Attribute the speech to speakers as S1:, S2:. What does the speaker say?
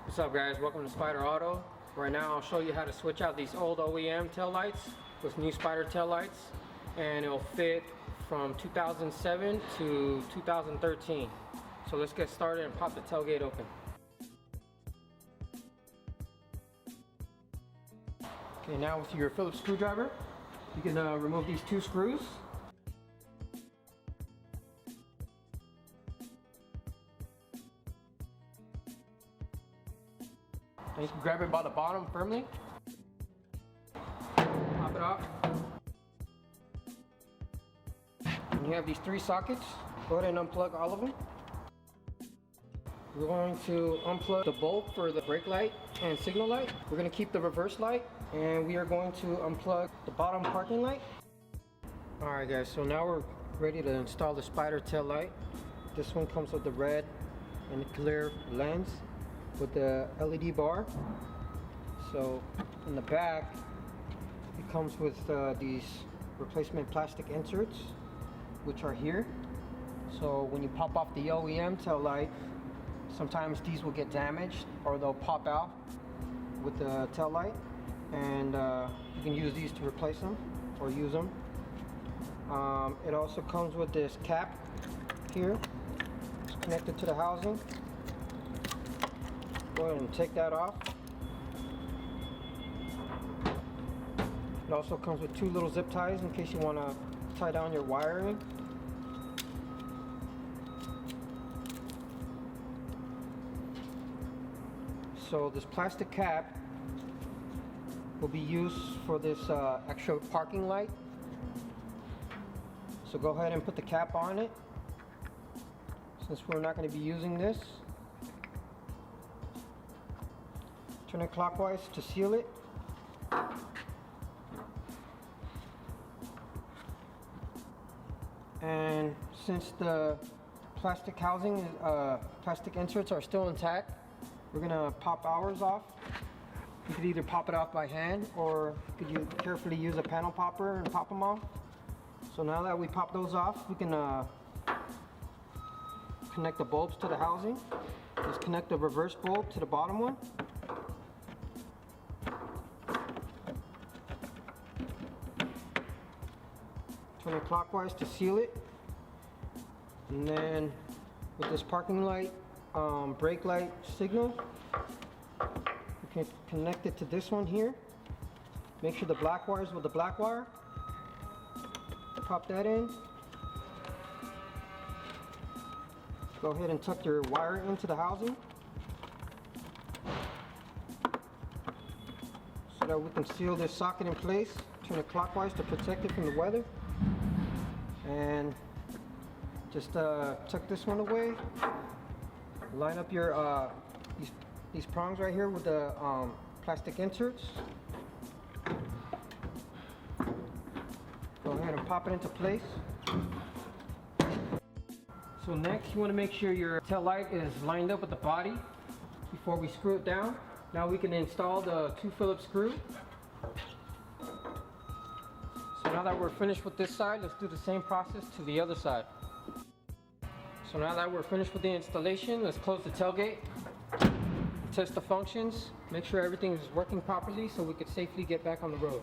S1: What's up, guys? Welcome to Spyder Auto. Right now I'll show you how to switch out these old OEM taillights with new Spyder taillights, and it'll fit from 2007 to 2013. So let's get started and pop the tailgate open. Okay, now with your Phillips screwdriver, you can remove these two screws. And you can grab it by the bottom firmly. Pop it off. And you have these three sockets. Go ahead and unplug all of them. We're going to unplug the bulb for the brake light and signal light. We're going to keep the reverse light, and we are going to unplug the bottom parking light. Alright guys, so now we're ready to install the Spyder tail light. This one comes with the red and the clear lens with the LED bar. So in the back it comes with these replacement plastic inserts, which are here. So when you pop off the OEM tail light, sometimes these will get damaged or they'll pop out with the tail light, and you can use these to replace them or use them. It also comes with this cap here. It's connected to the housing. Go ahead and take that off. It also comes with two little zip ties in case you want to tie down your wiring. So this plastic cap will be used for this extra parking light. So go ahead and put the cap on it, since we're not going to be using this. Turn it clockwise to seal it. And since the plastic housing, plastic inserts are still intact, we're gonna pop ours off. You could either pop it off by hand, or you could carefully use a panel popper and pop them off. So now that we pop those off, we can connect the bulbs to the housing. Just connect the reverse bulb to the bottom one. Turn it clockwise to seal it. And then with this parking light, brake light signal, you can connect it to this one here. Make sure the black wire is with the black wire. Pop that in. Go ahead and tuck your wire into the housing so that we can seal this socket in place. Turn it clockwise to protect it from the weather. And just tuck this one away. Line up your these prongs right here with the plastic inserts. Go ahead and pop it into place. So next, you want to make sure your tail light is lined up with the body before we screw it down. Now we can install the two Phillips screws. So now that we're finished with this side, let's do the same process to the other side. So now that we're finished with the installation, let's close the tailgate, test the functions, make sure everything is working properly so we could safely get back on the road.